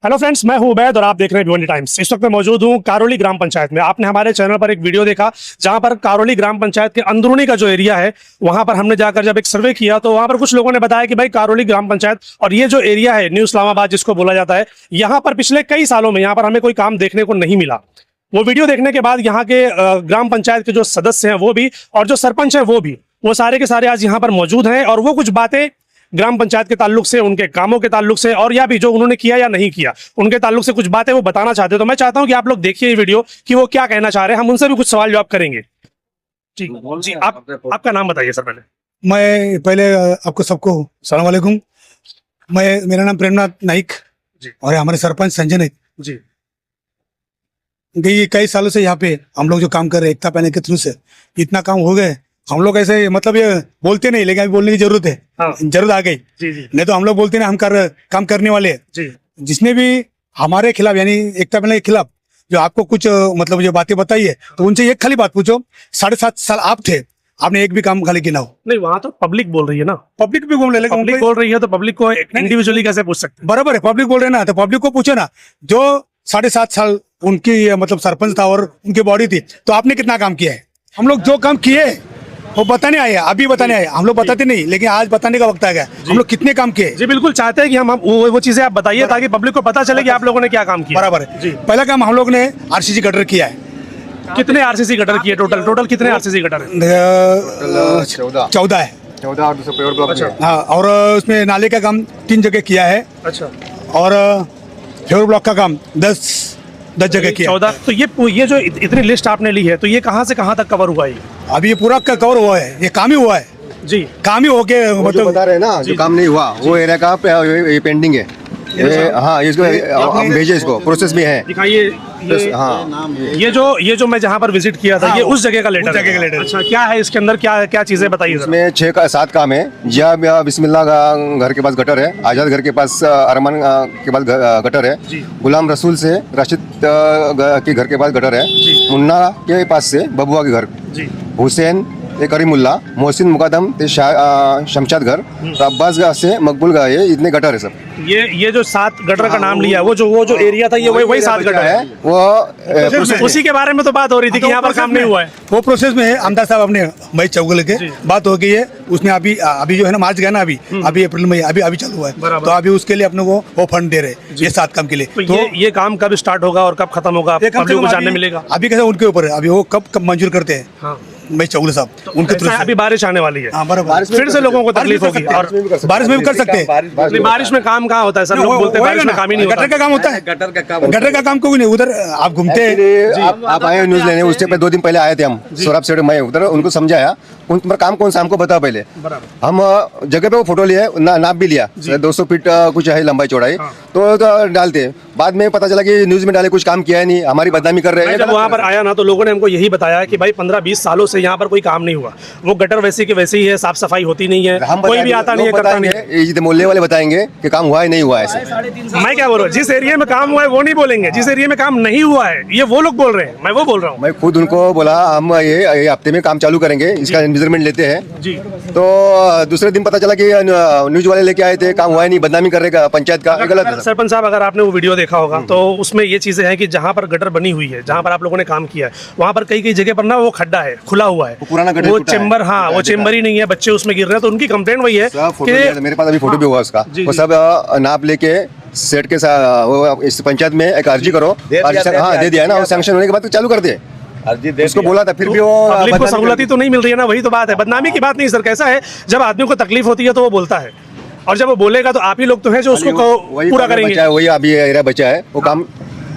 Hello friends, मैं हूं उबैद और आप देख रहे हैं भिवंडी टाइम्स। इस वक्त मैं मौजूद हूं कारोली ग्राम पंचायत में। आपने हमारे चैनल पर एक वीडियो देखा जहां पर कारोली ग्राम पंचायत के अंदरूनी का जो एरिया है वहां पर हमने जाकर जब एक सर्वे किया तो वहां पर कुछ लोगों ने बताया कि भाई कारोली ग्राम पंचायत और ये जो एरिया है न्यू इस्लामाबाद जिसको बोला जाता है, यहाँ पर पिछले कई सालों में यहाँ पर हमें कोई काम देखने को नहीं मिला। वो वीडियो देखने के बाद यहाँ के ग्राम पंचायत के जो सदस्य हैं वो भी और जो सरपंच है वो सारे के सारे आज यहाँ पर मौजूद हैं और वो कुछ बातें ग्राम पंचायत के ताल्लुक से, उनके कामों के ताल्लुक से और या भी जो उन्होंने किया या नहीं किया उनके ताल्लुक से कुछ बातें वो बताना चाहते हैं। तो मैं चाहता हूं कि आप लोग देखिए ये वीडियो कि वो क्या कहना चाह रहे हैं। हम उनसे भी कुछ सवाल जवाब करेंगे। ठीक जी, आपका नाम बताइए सर। मैं पहले आपको सबको सलाम वालेकुम। मेरा नाम प्रेमनाथ नाइक जी और हमारे सरपंच संजय नाइक जी। कई सालों से यहाँ पे हम लोग जो काम कर रहे हैं एकता पैनल के थ्रू से इतना काम हो गए। हम लोग ऐसे मतलब ये बोलते नहीं, लेकिन अभी बोलने की जरूरत है। हाँ। जरूरत आ गई जी जी नहीं तो हम लोग बोलते नहीं, हम काम करने वाले हैं। जी। जिसने भी हमारे खिलाफ यानी एकता पैनल के खिलाफ जो आपको कुछ मतलब जो बातें बताई है तो उनसे एक खाली बात पूछो, 7.5 साल आप थे, आपने एक भी काम खाली किया ना हो। नहीं, वहां तो पब्लिक बोल रही है ना। पब्लिक भी बोल रहे, लेकिन पब्लिक बोल रही है तो पब्लिक को इंडिविजुअली कैसे पूछ सकते हैं? बराबर है, पब्लिक बोल रहे ना तो पब्लिक को पूछो ना। जो 7.5 साल उनकी मतलब सरपंच था और उनकी बॉडी थी, तो आपने कितना काम किया है? हम लोग जो काम किए वो बताने आए, अभी बताने आए। हम लोग बताते नहीं, लेकिन आज बताने का वक्त आ गया। हम लोग कितने काम किए जी बिल्कुल चाहते हैं कि हम वो चीजें आप बताइए ताकि पब्लिक को पता चले कि आप लोगों ने क्या काम किया। बराबर है जी। पहला काम हम लोग ने आरसीसी गटर किया है। कितने आरसीसी गटर किए? टोटल कितने आरसीसी गटर है? 14 है। 14 और दूसरे पेवर ब्लॉक में। हाँ, और उसमें नाले का काम 3 जगह किया है अच्छा। और फेवर ब्लॉक का काम 10 जगह किया। 14। तो ये जो इतनी लिस्ट आपने ली है तो ये कहाँ से कहाँ तक कवर हुआ? ये अभी ये पूरा कवर हुआ है, ये काम ही हुआ है जी। काम ही हो के वो जो मतलब बता रहे हैं ना, जो काम नहीं हुआ वो एरिया का ये पेंडिंग है। हाँ, इसको हम भेजे, इसको प्रोसेस में है। दिखाइए हाँ, ये जो मैं जहाँ पर विजिट किया था, ये उस जगह का लेटर जगह का लेटर। अच्छा, क्या है इसके अंदर? क्या चीजें बताइए जरा। इसमें 6 काम है। जिया बिस्मिल्लाह का घर के पास गटर है, आजाद घर के पास अरमान के पास गटर है, गुलाम रसूल से राशिद के घर के पास गटर है, मुन्ना के पास से बबुआ के घर, हुसैन करीमुल्ला, मोहसिन मुकदम शमशाद घर, तो अब्बास गाह से मकबूल गाह, ये इतने गटर है सब। ये जो 7 गटर का नाम लिया, वो जो एरिया था ये वही 7 गटर है। वो उसी के बारे में तो बात हो रही थी कि यहाँ पर काम नहीं हुआ है। वो प्रोसेस में है। आमदार साहब अपने मई चौगल के बात हो गई है, उसमें अभी जो है ना मार्च गया ना, अभी अप्रैल में अभी चालू हुआ है, तो अभी उसके लिए अपने को वो फंड दे रहे हैं ये 7 काम के लिए। तो ये काम कब स्टार्ट होगा और कब खत्म होगा, पब्लिक को जानने मिलेगा? अभी कैसे उनके ऊपर है, अभी वो कब मंजूर करते हैं मई चौगल साहब, उनके थ्रू। अभी बारिश आने वाली है, बराबर, फिर से लोगों को तकलीफ होगी। और बारिश में भी कर सकते हैं। बारिश में काम कहाँ होता है सर? लोग बोलते हैं बारिश में काम ही नहीं होता। गटर का काम होता है, गटर का काम कोई नहीं। उधर आप घूमते हैं, आप आए न्यूज लेने, उससे पहले 2 दिन पहले आए थे हम सौरभ सेठ, मैं उधर उनको समझाया तुम्हारा काम कौन सा हमको बताओ पहले। हम जगह पे वो फोटो लिए, नाप भी लिया, 200 फीट कुछ है लंबाई चौड़ाई, तो डालते। बाद में पता चला कि न्यूज में डाले कुछ काम किया है नहीं, हमारी बदनामी कर रहे हैं। जब वहाँ पर आया ना तो लोगों ने हमको यही बताया कि भाई 15-20 सालों से यहाँ पर कोई काम नहीं हुआ, वो गटर वैसे की वैसे ही है, साफ सफाई होती नहीं है, कोई भी आता नहीं है, करता नहीं है। मोहल्ले वाले बताएंगे कि काम हुआ है नहीं हुआ है। मैं क्या बोल रहा हूँ, जिस एरिया में काम हुआ है वो नहीं बोलेंगे, जिस एरिया में काम नहीं हुआ है ये वो लोग बोल रहे हैं, मैं वो बोल रहा हूँ। मैं खुद उनको बोला हम ये हफ्ते में काम चालू करेंगे, इसका मेजरमेंट लेते हैं जी। तो दूसरे दिन पता चला कि न्यूज वाले लेके आए थे, काम हुआ है नहीं, बदनामी कर रहे पंचायत का, गलत है। सरपंच साहब, अगर आपने वो वीडियो देखा होगा तो उसमें ये चीजें हैं कि जहाँ पर गटर बनी हुई है, जहाँ पर आप लोगों ने काम किया है, वहाँ पर कई जगह पर ना वो खड्डा है, खुला हुआ है, पुराना गटर, वो चेम्बर, हाँ वो चेम्बर ही नहीं है, बच्चे उसमें गिर रहे हैं। तो उनकी कंप्लेंट वही है कि मेरे पास अभी फोटो भी हुआ उसका, वो सब नाप लेके सेट के साथ इस पंचायत में एक अर्जी करो, हाँ दे दिया है ना, सैंक्शन होने के बाद चालू कर दे। उसको बोला था, फिर भी वो पब्लिक को सहूलती तो नहीं मिल रही है ना, वही तो बात है। बदनामी की बात नहीं सर, कैसा है जब आदमी को तकलीफ होती है तो वो बोलता है, और जब वो बोलेगा तो आप ही लोग तो हैं जो उसको पूरा करेंगे। वही अभी एरिया बचा है, वो काम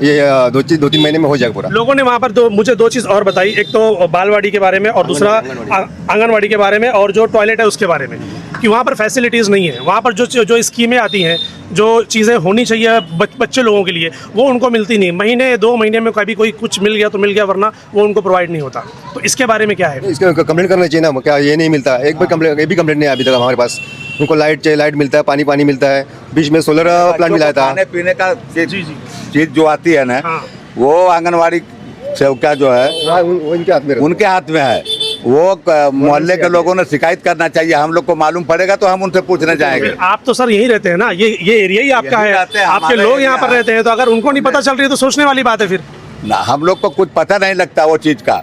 ये 2-3 महीने में हो जाएगा पूरा। लोगों ने वहाँ पर मुझे 2 चीज़ और बताई, एक तो बालवाड़ी के बारे में और दूसरा आंगनवाड़ी के बारे में, और जो टॉयलेट है उसके बारे में, कि वहाँ पर फैसिलिटीज़ नहीं है। वहाँ पर जो स्कीमें आती हैं, जो चीज़ें होनी चाहिए बच्चे लोगों के लिए, वो उनको मिलती नहीं। महीने 2 महीने में कभी कोई कुछ मिल गया तो मिल गया, वरना वो उनको प्रोवाइड नहीं होता। तो इसके बारे में क्या है? इसका कंप्लेंट करना चाहिए ना, क्या ये नहीं मिलता? एक भी कंप्लेंट नहीं है अभी तक हमारे पास। उनको लाइट चाहिए, लाइट मिलता है, पानी मिलता है, बीच में सोलर प्लांट मिला था। खाने पीने का चीज जो आती है ना, वो आंगनवाड़ी सेविका जो है उनके हाथ में उनके हाथ में है। वो मोहल्ले के लोगों ने शिकायत करना चाहिए, हम लोग को मालूम पड़ेगा तो हम उनसे पूछने जाएंगे। आप तो सर यहीं रहते हैं ना, ये एरिया ही आपका यहीं है, रहते हैं, आपके हमारा लोग यहाँ एरिया पर है। रहते हैं, तो अगर उनको नहीं पता चल रही है तो सोचने वाली बात है फिर। ना हम लोग को कुछ पता नहीं लगता वो चीज का,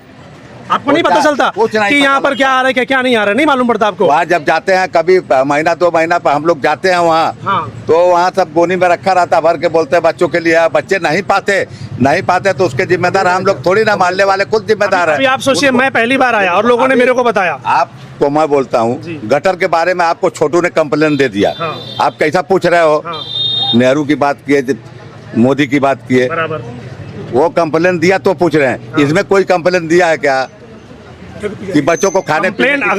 आपको नहीं वो पता क्या- चलता कुछ नहीं कि पता यहाँ पर क्या आ रहा है, क्या नहीं आ रहा है, नहीं मालूम पड़ता आपको? वहाँ जब जाते हैं कभी महीना 2 महीना पर हम लोग जाते हैं वहाँ, हाँ। तो वहाँ सब गोनी में रखा रहता, भर के बोलते हैं बच्चों के लिए, बच्चे नहीं पाते तो उसके जिम्मेदार हम लोग थोड़ी ना, मोहल्ले वाले खुद जिम्मेदार अभी है। आप सोचिए, मैं पहली बार आया और लोगों ने मेरे को बताया। आपको मैं बोलता हूँ, जी। गटर के बारे में आपको छोटू ने कंप्लेन दे दिया, हाँ। आप कैसा पूछ रहे हो? हाँ, नेहरू की बात किए, मोदी की बात किए, बराबर। वो कंप्लेन दिया तो पूछ रहे हैं, इसमें कोई कंप्लेन दिया है क्या कि बच्चों को खाने कंप्लेन की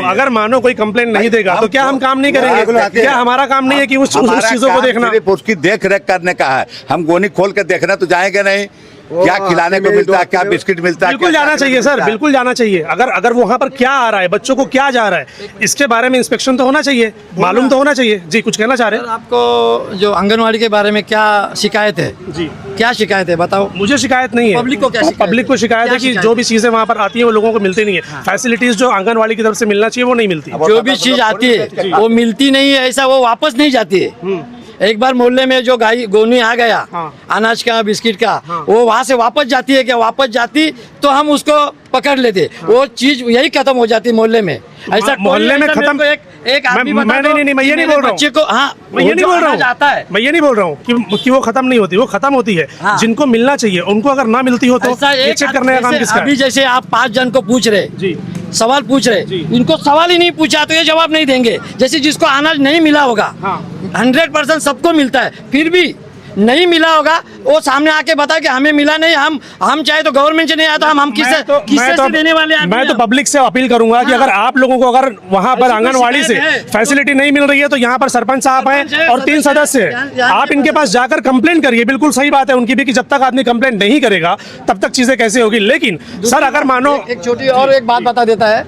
अगर मानो कोई कंप्लेन नहीं देगा तो क्या हम काम नहीं करेंगे? क्या हमारा काम नहीं है कि उस चीजों को देखना? सिर्फ उसकी देख रेख करने का है, हम गोनी खोल के देखना तो जाएंगे नहीं, क्या खिलाने को मिलता है, क्या बिस्किट मिलता है, बिल्कुल क्या जाना खाने को चाहिए सर, मिलता है। बिल्कुल जाना चाहिए। अगर वहाँ पर क्या आ रहा है, बच्चों को क्या जा रहा है, इसके बारे में इंस्पेक्शन तो होना चाहिए, मालूम तो होना चाहिए। जी, कुछ कहना चाह रहे सर, हैं? आपको जो आंगनवाड़ी के बारे में क्या शिकायत है? जी, क्या शिकायत है बताओ। मुझे शिकायत नहीं है। पब्लिक को क्या शिकायत पब्लिक को शिकायत क्या है कि शिकायत जो भी चीजें वहाँ पर आती है वो लोगों को मिलती नहीं है। फैसिलिटीज जो आंगनवाड़ी की तरफ से मिलना चाहिए वो नहीं मिलती। जो भी चीज आती है वो मिलती नहीं है, ऐसा वो वापस नहीं जाती है। एक बार मोहल्ले में जो गाय गोनी आ गया, हाँ। अनाज का बिस्किट का, वो वहाँ से वापस जाती है क्या? वापस जाती तो हम उसको पकड़ लेते, वो चीज यही खत्म हो जाती मोहल्ले में। ऐसा मोहल्ले में खत्म। एक आदमी मैं बता दो नहीं, मैं कि ये नहीं मेरे बोल रहा हूँ। बच्चे को, हाँ, मैं ये नहीं जो बोल रहा अनाज आता है, हूँ, मैं ये नहीं बोल रहा हूँ कि वो खत्म नहीं होती, वो खत्म होती है। हाँ। जिनको मिलना चाहिए उनको अगर ना मिलती हो तो ऐसा ये एक चेक करने का काम जैसे किसका अभी है? जैसे आप 5 जन को पूछ रहे, जी, सवाल पूछ रहे, जी। इनको सवाल ही नहीं पूछा तो ये जवाब नहीं देंगे। जैसे जिसको अनाज नहीं मिला होगा, हाँ। 100% सबको मिलता है, फिर भी नहीं मिला होगा, वो सामने आके बता कि हमें मिला नहीं, हम चाहे तो गवर्नमेंट से नहीं आया तो हम किससे से देने वाले आदमी मैं तो हैं? पब्लिक से अपील करूंगा कि हाँ। अगर आप लोगों को अगर वहां पर ऐसी कोई आंगनवाड़ी से शिकायत है, फैसिलिटी नहीं मिल रही है तो यहाँ पर सरपंच साहब सरपंच हैं है, और 3 सदस्य हैं। यहाँ आप इनके पास जाकर कंप्लेंट करिए। बिल्कुल सही बात है उनकी भी कि जब तक आदमी कंप्लेंट नहीं करेगा तब तक चीजें कैसे होगी। लेकिन सर अगर मानो एक छोटी और एक बात बता देता है,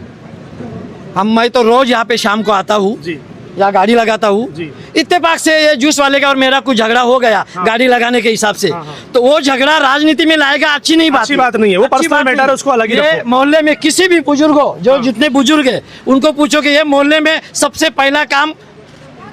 मैं तो रोज यहाँ पे शाम को आता हूँ, जी, या गाड़ी लगाता हूँ। जी। इत्तेफाक से ये जूस वाले का और मेरा कुछ झगड़ा हो गया, गाड़ी लगाने के हिसाब से, तो वो झगड़ा राजनीति में लाएगा, अच्छी नहीं बात अच्छी बात नहीं है, वो अच्छी पर्सनल बात मैटर नहीं। है, उसको अलग ही ये रखो। मोहल्ले में किसी भी बुजुर्ग हो, जो जितने बुजुर्ग है उनको पूछो कि ये मोहल्ले में सबसे पहला काम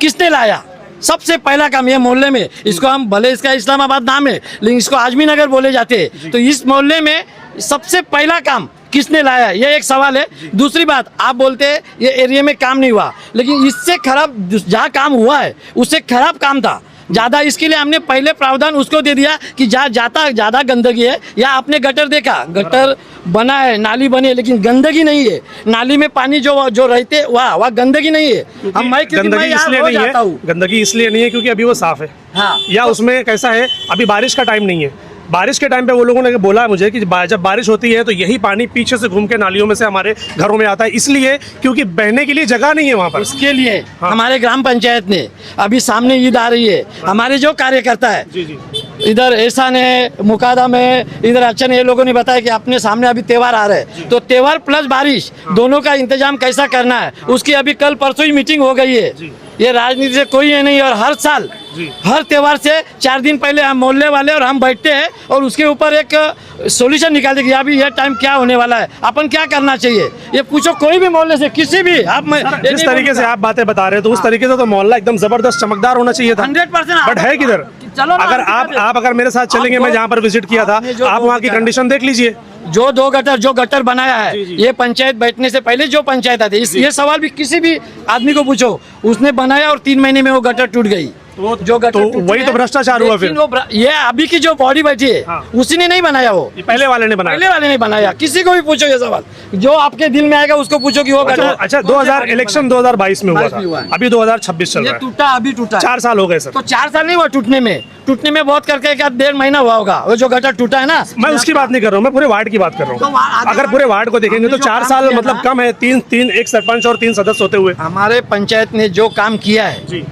किसने लाया? सबसे पहला काम ये मोहल्ले में, इसको हम भले इसका इस्लामाबाद नाम है लेकिन इसको आजमी नगर बोले जाते हैं, तो इस मोहल्ले में सबसे पहला काम किसने लाया, ये एक सवाल है। दूसरी बात, आप बोलते हैं ये एरिया में काम नहीं हुआ, लेकिन इससे खराब जहाँ काम हुआ है उससे खराब काम था ज़्यादा, इसके लिए हमने पहले प्रावधान उसको दे दिया कि जहाँ जाता ज़्यादा गंदगी है, या आपने गटर देखा, गटर बना है, नाली बनी है, लेकिन गंदगी नहीं है। नाली में पानी जो रहते वहाँ गंदगी नहीं है। क्योंकि मैं गंदगी यहाँ इसलिए रोज नहीं आता है, हूँ। गंदगी इसलिए नहीं है क्योंकि अभी वो साफ है, हाँ, या उसमें कैसा है अभी बारिश का टाइम नहीं है। बारिश के टाइम पे वो लोगों ने बोला मुझे कि जब बारिश होती है तो यही पानी पीछे से घूम के नालियों में से हमारे घरों में आता है, इसलिए क्योंकि बहने के लिए जगह नहीं है वहाँ पर। उसके लिए हाँ। हमारे ग्राम पंचायत ने अभी सामने ईद आ रही है, हमारे जो कार्यकर्ता है जी जी, इधर एहसान है, मुकादम है, इधर अच्छन, ये लोगों ने बताया कि अपने सामने अभी त्योहार आ रहे हैं, तो त्योहार प्लस बारिश दोनों का इंतजाम कैसा करना है उसकी अभी कल परसों ही मीटिंग हो गई है। ये राजनीति से कोई है नहीं, और हर साल हर त्योहार से 4 दिन पहले हम मोहल्ले वाले और हम बैठते हैं और उसके ऊपर एक सॉल्यूशन निकालते कि अभी ये टाइम क्या होने वाला है, अपन क्या करना चाहिए। ये पूछो कोई भी मोहल्ले से, किसी भी आप, मैं ये जिस नहीं तरीके से बोलूँगा। आप बातें बता रहे हो तो उस तरीके से तो मोहल्ला एकदम जबरदस्त चमकदार होना चाहिए था। 100% बट है किधर? चलो ना, अगर आप आप अगर मेरे साथ चलेंगे, आप मैं दो- जहाँ पर विजिट किया था, आपने जो आप दो वहाँ की बताया। कंडीशन देख लीजिए। जो गटर बनाया है, ये पंचायत बैठने से पहले जो पंचायत आती है, ये सवाल भी किसी भी आदमी को पूछो, उसने बनाया और 3 महीने में वो गटर टूट गई। जो गटर तो टूटी वही तो है, भ्रष्टाचार हुआ लेकिन फिर। वो ये अभी की जो बॉडी बैठी है, हाँ। उसी ने नहीं बनाया, वो ये पहले वाले ने बनाया। पहले वाले नहीं बनाया। किसी को भी पूछो ये सवाल, जो आपके दिल में आएगा उसको पूछो कि वो अच्छा, गटर अच्छा 2000 इलेक्शन 2022 में हुआ 22 में हुआ था, है। अभी 2026 चल ये रहा है, टूटा, अभी टूटा 4 साल हो गए सर। तो 4 साल नहीं हुआ टूटने में बहुत करके क्या 1.5 महीना हुआ होगा, वो जो गटर टूटा है ना। मैं उसकी बात नहीं कर रहा हूँ, मैं पूरे वार्ड की बात कर तो रहा हूँ। अगर पूरे वार्ड को देखेंगे तो हमने जो 4 काम साल किया मतलब ना- कम है। 3 एक सरपंच और 3 सदस्य होते हुए। हमारे पंचायत ने जो काम किया है, जी,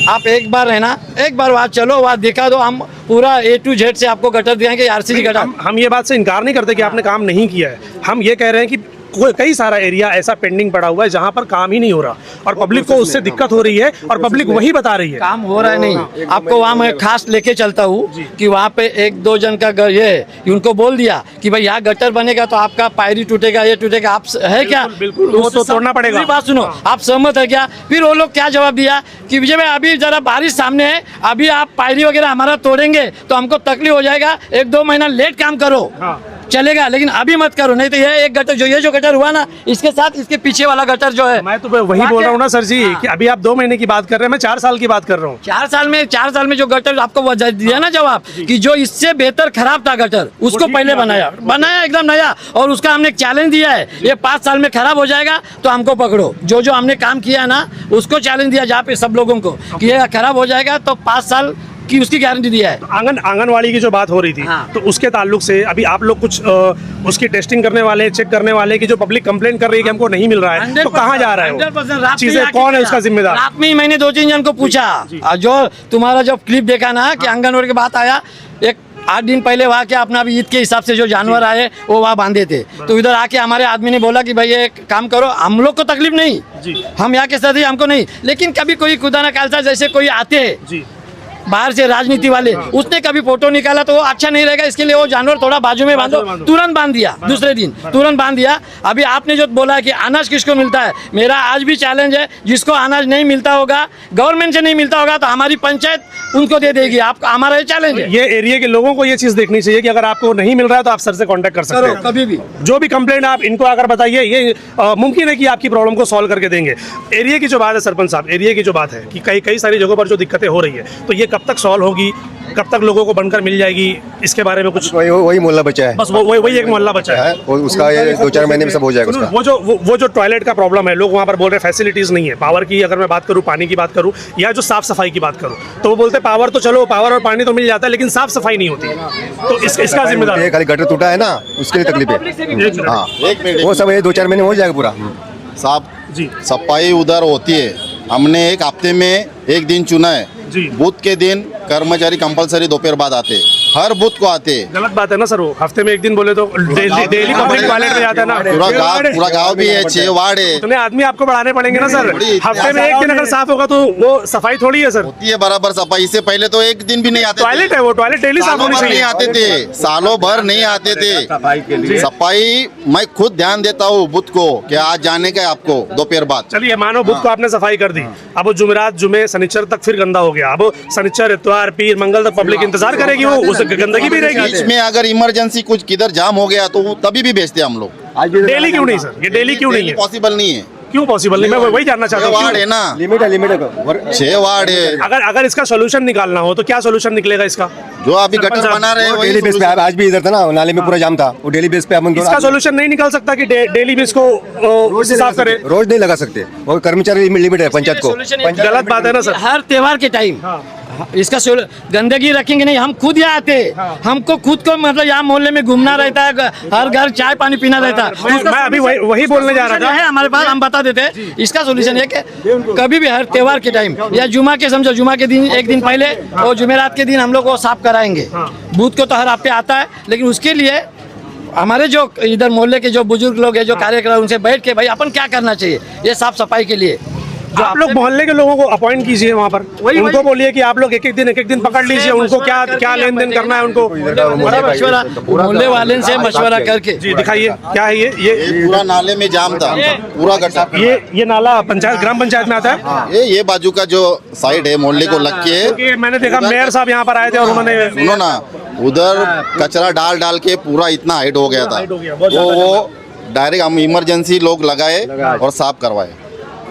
आप एक बार है ना, एक बार वहाँ चलो, वहाँ दिखा दो, हम पूरा A to Z से आपको गटर दिखाएंगे, आरसीसी गटर। हम ये बात से इनकार नहीं करते कि आपने काम नहीं किया है। हम ये कह रहे हैं कि कई सारा एरिया ऐसा पेंडिंग पड़ा हुआ है जहाँ पर काम ही नहीं हो रहा और पब्लिक को उससे दिक्कत हो रही है और पब्लिक वही बता रही है। काम हो रहा है नहीं, आपको वहाँ मैं खास लेके चलता हूँ कि वहाँ पे एक दो जन का ये है, उनको बोल दिया कि भाई यहाँ गटर बनेगा तो आपका पायरी टूटेगा, ये टूटेगा, आप है क्या? बिल्कुल, वो तो तोड़ना पड़ेगा। मेरी बात सुनो, आप सहमत है क्या? फिर वो लोग क्या जवाब दिया कि विजय भाई अभी जरा बारिश सामने है, अभी आप पायरी वगैरह हमारा तोड़ेंगे तो हमको तकलीफ हो जाएगा, 1-2 महीना लेट काम करो चलेगा, लेकिन अभी मत करो, नहीं तो ये एक गटर जो गटर हुआ ना, इसके साथ इसके पीछे वाला गटर जो है, मैं तो वही बोल रहा हूँ ना सर जी कि अभी आप 2 महीने की बात कर रहे हैं, मैं 4 साल की बात कर रहा हूँ। 4 साल में जो गटर आपको वो दिया ना जवाब कि जो इससे बेहतर खराब था गटर, उसको पहले बनाया एकदम नया, और उसका हमने चैलेंज दिया है, ये 5 साल में खराब हो जाएगा तो हमको पकड़ो। जो हमने काम किया ना उसको चैलेंज दिया जहाँ पे सब लोगों को कि ये खराब हो जाएगा तो 5 साल की उसकी गारंटी दिया है। आंगनवाड़ी की जो बात हो रही थी, हाँ। तो उसके ताल्लुक से अभी आप लोग कुछ उसकी टेस्टिंग करने वाले, चेक करने वाले की जो पब्लिक कंप्लेंट कर रही है कि हमको नहीं मिल रहा है, तो कहाँ जा रहा है? 100% चीजें कौन है उसका जिम्मेदार? रात में ही मैंने 2-3 जन को पूछा, जो तुम्हारा जो क्लिप देखा ना कि आंगनवाड़ी की बात आया, एक 8 दिन पहले वहाँ के अपना अभी ईद के हिसाब से जो जानवर आए वो वहाँ बांधे थे, तो इधर आके हमारे आदमी ने बोला कि भाई ये काम करो, हम लोग को तकलीफ नहीं, हम यहाँ के साथ ही, हमको नहीं, लेकिन कभी कोई खुदा ना खालसा जैसे कोई आते हैं बाहर से राजनीति वाले, उसने कभी फोटो निकाला तो वो अच्छा नहीं रहेगा, इसके लिए वो जानवर थोड़ा बाजू में बांधो, तुरंत बांध दिया, दूसरे दिन तुरंत बांध दिया। अभी आपने जो बोला कि अनाज किसको मिलता है, मेरा आज भी चैलेंज है, जिसको अनाज नहीं मिलता होगा, गवर्नमेंट से नहीं मिलता होगा तो हमारी पंचायत उनको दे देगी, आपका हमारा ये चैलेंज है। ये एरिया के लोगों को ये चीज देखनी चाहिए कि अगर आपको नहीं मिल रहा है तो आप सर से कांटेक्ट कर सकते हैं, कभी भी जो भी कंप्लेंट आप इनको अगर बताइए, ये मुमकिन है कि आपकी प्रॉब्लम को सॉल्व करके देंगे। एरिया की जो बात है सरपंच साहब, एरिया की जो बात है कि कई सारी जगहों पर जो दिक्कतें हो रही है, तो ये कब तक सॉल्व होगी, कब तक लोगों को बनकर मिल जाएगी, इसके बारे में कुछ? वही मोहल्ला बचा है, बस वही एक मोहल्ला बचा है, और उसका ये 2-4 महीने में सब हो जाएगा उसका। वो जो टॉयलेट का प्रॉब्लम है, लोग वहाँ पर बोल रहे हैं फैसिलिटीज नहीं है। पावर की अगर मैं बात करूँ, पानी की बात करूँ, या जो साफ सफाई की बात करूँ, तो वो बोलते हैं पावर तो चलो, पावर और पानी तो मिल जाता है लेकिन साफ सफाई नहीं होती, तो इसका जिम्मेदार खाली गटर टूटा है ना, उसके लिए तकलीफ है। हाँ, वो सब 2-4 महीने में हो जाएगा पूरा। साहब जी, सफाई उधर होती है, हमने एक हफ्ते में 1 दिन चुना है, जी। बूथ के दिन कर्मचारी कंपलसरी दोपहर बाद आते, हर बूथ को आते। गलत बात है ना सर, वो हफ्ते में 1 दिन बोले तो डेली पब्लिक टॉयलेट में जाता है ना, पूरा गांव भी है, 6 वार्ड है, उतने आदमी आपको बढ़ाने पड़ेंगे ना सर। थोड़ी- हफ्ते में 1 दिन अगर साफ होगा तो वो सफाई थोड़ी है सर, होती है बराबर सफाई। इससे पहले तो 1 दिन भी नहीं आते थे। टॉयलेट है, वो टॉयलेट डेली साफ सालों होनी भर नहीं चाहिए। आते थे, सालों भर नहीं आते थे। सफाई मैं खुद ध्यान देता हूँ बूथ को कि आज जाने का है आपको दोपहर बाद। चलिए मानो बुध को आपने सफाई कर दी, अब वो जुमेरात, जुमे, शनिचर तक फिर गंदा हो गया, अब शनिचर, इतवार, पीर, मंगल तक पब्लिक इंतजार करेगी, वो उस गंदगी भी बीच रहेगी। में अगर इमरजेंसी कुछ किधर जाम हो गया तो वो तभी भी भेजते हम लोग। डेली क्यों नहीं सर, ये डेली क्यों नहीं है? पॉसिबल नहीं है, क्यों पॉसिबल नहीं? मैं वही जानना चाहता 6 हूँ वार्ड है क्यों? ना, लिमिट है 6 वार्ड है। अगर इसका सोल्यूशन निकालना हो तो क्या सोल्यूशन निकलेगा इसका? जो अभी गटर बना रहे हैं वही डेली बेस पे। आज भी इधर था ना, नाले में पूरा जाम था, वो डेली बेस पे हम इसका सोल्यूशन नहीं निकाल सकता कि डेली भी इसको साफ करे? रोज नहीं लगा सकते, वो कर्मचारी लिमिट है पंचायत को। गलत बात है ना सर। हर त्योहार के टाइम इसका गंदगी रखेंगे नहीं, हम खुद यहाँ आते, हमको खुद को मतलब यहाँ मोहल्ले में घूमना रहता है, हर घर चाय पानी पीना रहता है। मैं अभी वही बोलने जा रहा था। है हमारे पास, हम बता देते हैं इसका सोल्यूशन है कि कभी भी हर त्योहार के टाइम या जुमा के, समझो जुमा के दिन 1 दिन पहले और जुमेरात के दिन हम लोग वो साफ कराएंगे। बूथ को तो हर हफ्ते आता है, लेकिन उसके लिए हमारे जो इधर मोहल्ले के जो बुजुर्ग लोग हैं, जो कार्यकर्ता, उनसे बैठ के भाई अपन क्या करना चाहिए ये साफ सफाई के लिए। जो आप लोग मोहल्ले के लोगों को अपॉइंट कीजिए वहाँ पर, उनको बोलिए कि आप लोग एक एक दिन पकड़ लीजिए, उनको क्या लेन देन करना है उनको, बड़ा मशवरा मोहल्ले वाले से मशवरा करके। जी दिखाइए क्या है ये पूरा नाले में जाम था, पूरा गटर। ये नाला पंचायत, ग्राम पंचायत में आता है। ये बाजू का जो साइड है मोहल्ले को लग के, क्योंकि मैंने देखा मेयर साहब यहाँ पर आए थे और उन्होंने सुनो ना, उधर कचरा डाल के पूरा इतना हाइट हो गया था, वो डायरेक्ट हम इमरजेंसी लोग लगाए और साफ करवाए।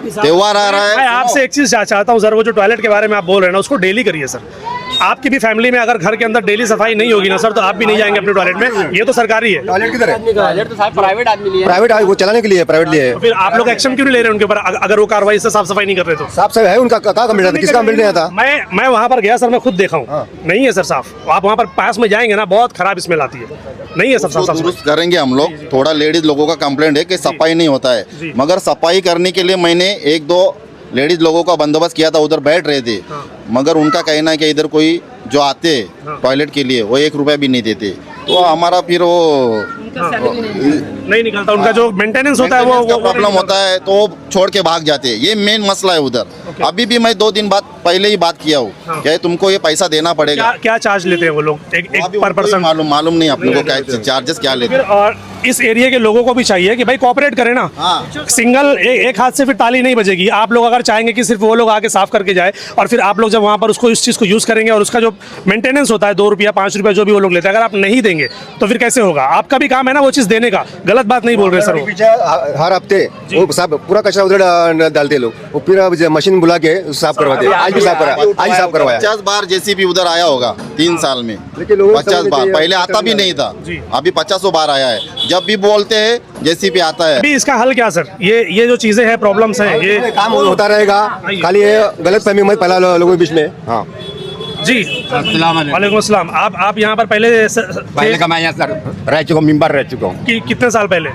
त्योहार आ रहा मैं है, आपसे एक चीज चाहता हूँ सर, वो जो टॉयलेट के बारे में आप बोल रहे हैं ना, उसको डेली करिए सर। आपकी भी फैमिली में अगर घर के अंदर डेली सफाई नहीं होगी ना सर, तो आप भी नहीं जाएंगे अपने टॉयलेट में, ये तो सरकारी है। टॉयलेट किधर है? टॉयलेट तो साहब प्राइवेट आदमी लिए प्राइवेट वो चलाने के लिए, प्राइवेट लिए। तो फिर आप लोग एक्शन क्यों नहीं ले रहे उनके ऊपर, अगर वो कार्रवाई से साफ सफाई नहीं कर रहे तो? साफ सफाई है उनका, कहाँ कंप्लीट आता, किसका कंप्लीट नहीं आता? मैं वहाँ पर गया सर, मैं खुद देखा हूँ, नहीं है सर साफ। आप वहाँ पर पास में जाएंगे ना, बहुत खराब स्मेल आती है, नहीं है सब उसको साफ। दुरुस्त करेंगे हम लोग। थोड़ा लेडीज लोगों का कंप्लेंट है कि सफाई नहीं होता है, मगर सफाई करने के लिए मैंने 1-2 लेडीज लोगों का बंदोबस्त किया था, उधर बैठ रहे थे, मगर उनका कहना है कि इधर कोई जो आते टॉयलेट के लिए वो 1 रुपया भी नहीं देते, तो हमारा फिर वो नहीं निकलता, उनका जो मेंटेनेंस होता है वो प्रॉब्लम होता है तो वो छोड़ के भाग जाते हैं। ये मेन मसला है उधर। अभी भी मैं 2 दिन बाद पहले ही बात किया हूँ क्या तुमको ये पैसा देना पड़ेगा। क्या क्या चार्ज लेते हैं वो लोग एक अभी पर उनको ही पर्सन? मालूम नहीं अपने को क्या चार्जेस क्या लेते हैं। और इस एरिया के लोगों को भी चाहिए कि भाई कोऑपरेट करें ना। हाँ। सिंगल एक हाथ से फिर ताली नहीं बजेगी। आप लोग अगर चाहेंगे कि सिर्फ वो लोग आके साफ करके जाए और फिर आप लोग जब वहां पर उसको इस चीज को यूज करेंगे और उसका जो मेंटेनेंस होता है 2 रुपया 5 रुपया जो भी वो लोग लेते हैं, अगर आप नहीं देंगे तो फिर कैसे होगा? आपका भी काम है ना वो चीज देने का। गलत बात नहीं बोल रहे सर वो। पीछे हर हफ्ते वो सब पूरा कचरा उधर डालते लोग, वो फिर मशीन बुला के साफ करवाते हैं। आज भी साफ करा, आज साफ करवाया। 50 बार जेसीबी उधर आया होगा 3 साल में। लेकिन लोगों को 50 समझना बार चाहिए, पहले पता आता भी नहीं था, अभी 50 बार आया है। जब भी बोलते हैं जेसीबी आता है। अभी इसका हल क्या सर? ये जो चीजें हैं, प्रॉब्लम्स हैं, ये काम होता रहेगा। खाली ये गलत फहमी मत फैला लोगों के बीच में। हाँ जी वालेकुम अस्सलाम। आप यहाँ पर पहले का मैं यहाँ सर रह चुका हूँ, मेंबर रह चुका हूँ कितने साल पहले?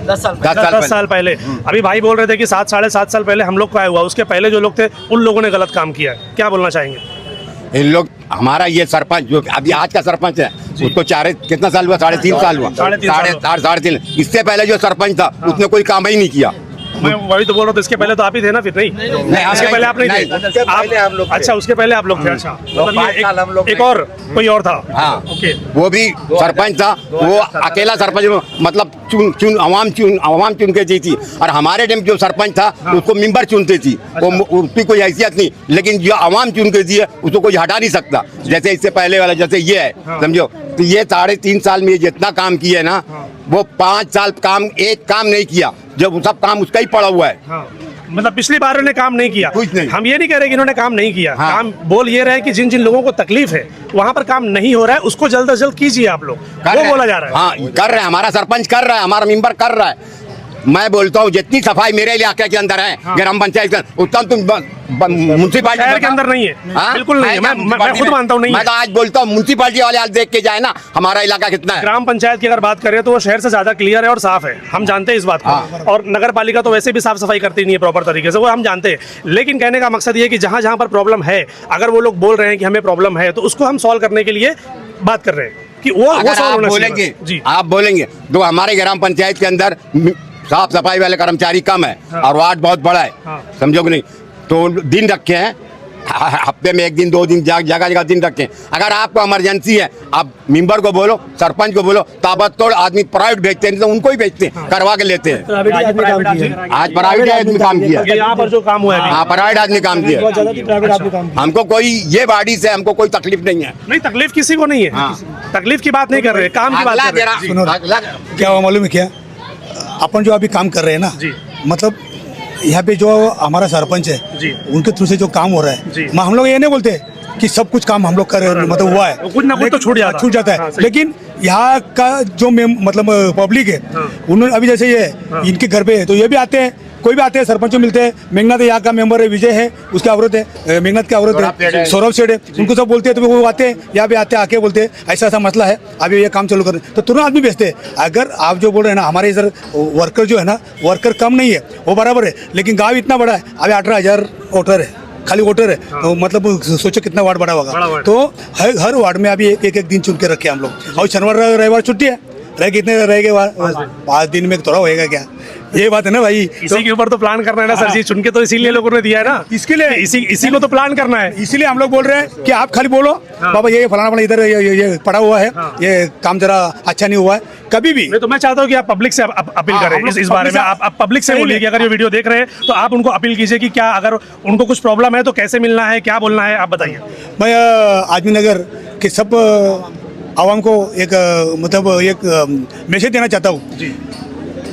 10 साल 10 साल पहले। अभी भाई बोल रहे थे कि 7 साढ़े 7 साल पहले हम लोग का आया हुआ, उसके पहले जो लोग थे उन लोगों ने गलत काम किया है। क्या बोलना चाहेंगे? इन लोग हमारा ये सरपंच जो अभी आज का सरपंच है उसको कितना साल हुआ? 3.5 साल हुआ। 3.5 इससे पहले जो सरपंच था उसने कोई काम ही नहीं किया। मैं वही तो बोल रहा हूँ, इसके पहले तो आप ही थे ना? फिर नहीं उसके पहले आप नहीं थे? आप अच्छा उसके पहले आप लोग थे। अच्छा मतलब ये एक और कोई और था? हाँ ओके। वो भी सरपंच था, वो अकेला सरपंच मतलब आवाम चुन के दी थी। और हमारे टाइम जो सरपंच था उसको मेंबर चुनते थी, वो उसकी कोई हैसियत नहीं। लेकिन जो आवाम चुन के दी है उसको कोई हटा नहीं सकता। जैसे इससे पहले वाला जैसे ये है, समझो तो ये 3.5 साल में जितना काम किया है ना, वो 5 साल एक काम नहीं किया, जब सब काम उसका ही पड़ा हुआ है। हाँ। मतलब पिछली बार उन्होंने काम नहीं किया। कुछ नहीं। हम ये नहीं कह रहे कि इन्होंने काम नहीं किया। हाँ। काम बोल ये रहे कि जिन जिन लोगों को तकलीफ है वहां पर काम नहीं हो रहा है, उसको जल्द से जल्द कीजिए आप लोग, वो बोला जा रहा है। हाँ कर रहे हैं, हमारा सरपंच कर रहा है, हमारा मेंबर कर रहा है। मैं बोलता हूँ जितनी सफाई मेरे इलाके के अंदर है, ग्राम पंचायत का, उतना तुम म्यूनसिपालिटी शहर के अंदर नहीं है। बिल्कुल नहीं है। मैं खुद मानता हूँ नहीं मैं है। तो आज बोलता हूँ म्यूनसिपालिटी वाले आज देख के जाए ना हमारा इलाका कितना है। ग्राम पंचायत की अगर बात करें तो वो शहर से ज्यादा क्लियर है और साफ है, हम जानते हैं इस बात को। और नगर पालिका तो वैसे भी साफ सफाई करती नहीं है प्रॉपर तरीके से, वो हम जानते हैं। लेकिन कहने का मकसद ये है कि जहां जहां पर प्रॉब्लम है, अगर वो लोग बोल रहे हैं कि हमें प्रॉब्लम है, तो उसको हम सॉल्व करने के लिए बात कर रहे हैं कि वो अगर solve आप होना चाहिए। बोलेंगे जी आप बोलेंगे तो हमारे ग्राम पंचायत के अंदर साफ सफाई वाले कर्मचारी कम है और वार्ड बहुत बड़ा है, समझो कि नहीं? तो दिन रखे हैं, हफ्ते में 1 दिन 2 दिन जगह जगह दिन रखें। अगर आपको इमरजेंसी है, आप मेंबर को बोलो, सरपंच को बोलो, ताबड़तोड़ आदमी प्राइवेट भेजते हैं, तो उनको ही भेजते हैं, करवा के लेते हैं। आज प्राइवेट आदमी काम किया, यहाँ पर जो काम हुआ है हाँ प्राइवेट आदमी काम किया। हमको कोई ये बॉडी से हमको कोई तकलीफ नहीं है। नहीं, तकलीफ किसी को नहीं है। तकलीफ की बात नहीं कर रहे, काम की बात कर रहे हैं। सुनो ना, क्या हुआ मालूम है क्या? अपन जो अभी काम कर रहे हैं ना, जी। मतलब यहाँ पे जो हमारा सरपंच है जी। उनके थ्रू से जो काम हो रहा जी। है, हम लोग ये नहीं बोलते कि सब कुछ काम हम लोग कर मतलब हुआ है, कुछ ना कुछ तो छूट जाता है। है। हाँ, सही। लेकिन यहाँ का जो मतलब पब्लिक है, उन्होंने अभी जैसे ये इनके घर पे है तो ये भी आते हैं, कोई भी आते हैं, सरपंच मिलते हैं। मेघनाथ यहाँ का मेंबर है, विजय है, उसकी औरत है, मेघनाथ की औरत है, सौरभ सेठ है, उनको सब बोलते हैं तो वो आते हैं, यहाँ पे आते आके बोलते हैं ऐसा ऐसा मसला है, अभी ये काम चालू कर, तो तुरंत आदमी भेजते हैं। अगर आप जो बोल रहे हैं ना, हमारे इधर वर्कर जो है ना, वर्कर कम नहीं है, वो बराबर है, लेकिन गाँव इतना बड़ा है, अभी 18,000 वोटर है, खाली वोटर है। तो मतलब सोचो कितना वार्ड बड़ा होगा। तो हर वार्ड में अभी एक दिन चुन के रखे हम लोग, और शनिवार रविवार छुट्टी है, रह कितने रह गए 5 दिन में थोड़ा होएगा क्या? ये बात है ना भाई। इसी के ऊपर तो प्लान करना है ना सर जी, चुन के तो इसीलिए लोगों ने दिया है ना, इसके लिए इसी को तो प्लान करना है। इसीलिए हम लोग बोल रहे हैं कि आप खाली बोलो बाबा ये फलाना इधर ये पड़ा हुआ है, ये काम जरा अच्छा नहीं हुआ है कभी भी। मैं चाहता हूँ कि आप पब्लिक से अपील करें इस बारे में। आप पब्लिक से बोलिए कि अगर ये वीडियो देख रहे हैं तो आप उनको अपील कीजिए कि क्या अगर उनको कुछ प्रॉब्लम है तो कैसे मिलना है, क्या बोलना है, आप बताइए। मैं आदमी नगर के सब आवाम को एक मतलब एक मैसेज देना चाहता हूँ।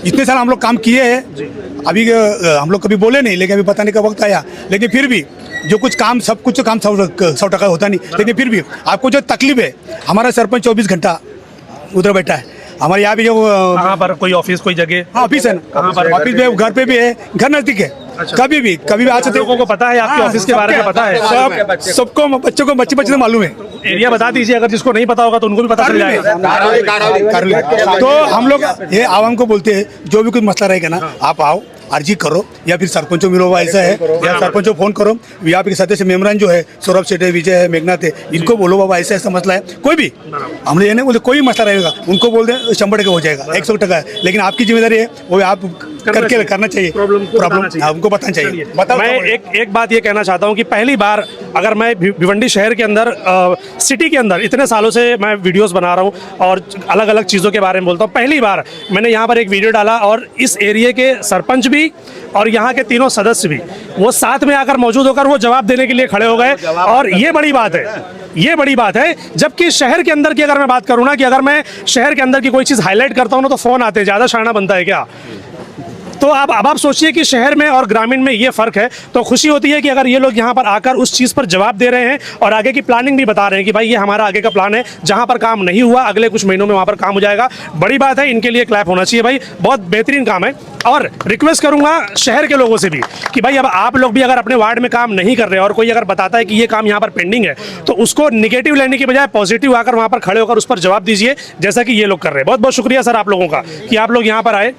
इतने साल हम लोग काम किए हैं, अभी हम लोग कभी बोले नहीं, लेकिन अभी पता नहीं कब वक्त आया, लेकिन फिर भी जो कुछ काम सब कुछ काम 100% होता नहीं, लेकिन फिर भी आपको जो तकलीफ है, हमारा सरपंच 24 घंटा उधर बैठा है। हमारे यहाँ भी जो कहाँ पर कोई ऑफिस कोई जगह? हाँ ऑफिस है ना, ऑफिस भी है, घर पे भी है, घर नज़दीक है। कभी भी आ सकते लोगों को पता है आपके ऑफिस के बारे में पता है सब सबको बच्चों को बच्चे से मालूम है। एरिया बता दीजिए, अगर जिसको नहीं पता होगा तो उनको भी पता चल जाएगा। कर ले। तो हम लोग ये आवाम को बोलते हैं जो भी कुछ मसला रहेगा ना आप आओ अर्जी करो या फिर सरपंचों मिलो, ऐसा है या सरपंचों फोन करो, यहाँ पे सदस्य मेम्बरान जो है सौरभ सेठ है, विजय है, मेघनाथ है, इनको बोलो बाबा ऐसा ऐसा मसला है। कोई भी हमने ये नहीं बोलते, कोई भी मसला रहेगा उनको बोल दें 100% हो जाएगा, 100% है। लेकिन आपकी जिम्मेदारी है वो आप करके करना चाहिए, प्रॉब्लम उनको बताना चाहिए। बताओ। मैं एक बात ये कहना चाहता हूँ कि पहली बार अगर मैं भिवंडी शहर के अंदर सिटी के अंदर इतने सालों से मैं वीडियोस बना रहा हूँ और अलग अलग चीज़ों के बारे में बोलता हूँ, पहली बार मैंने यहाँ पर एक वीडियो डाला और इस एरिया के सरपंच भी और यहाँ के तीनों सदस्य भी वो साथ में आकर मौजूद होकर वो जवाब देने के लिए खड़े हो गए। और ये बड़ी बात है, ये बड़ी बात है। जबकि शहर के अंदर की अगर मैं बात करूँ ना कि अगर मैं शहर के अंदर की कोई चीज़ हाईलाइट करता हूँ ना तो फ़ोन आते हैं, ज़्यादा शाना बनता है क्या। तो अब आप सोचिए कि शहर में और ग्रामीण में ये फ़र्क है। तो खुशी होती है कि अगर ये लोग यहाँ पर आकर उस चीज़ पर जवाब दे रहे हैं और आगे की प्लानिंग भी बता रहे हैं कि भाई ये हमारा आगे का प्लान है, जहाँ पर काम नहीं हुआ अगले कुछ महीनों में वहाँ पर काम हो जाएगा। बड़ी बात है, इनके लिए क्लैप होना चाहिए भाई, बहुत बेहतरीन काम है। और रिक्वेस्ट करूंगा शहर के लोगों से भी कि भाई अब आप लोग भी अगर अपने वार्ड में काम नहीं कर रहे और कोई अगर बताता है कि ये काम यहाँ पर पेंडिंग है तो उसको निगेटिव लेने की बजाय पॉजिटिव आकर वहाँ पर खड़े होकर उस पर जवाब दीजिए, जैसा कि ये लोग कर रहे हैं। बहुत बहुत शुक्रिया सर आप लोगों का कि आप लोग यहाँ पर आए।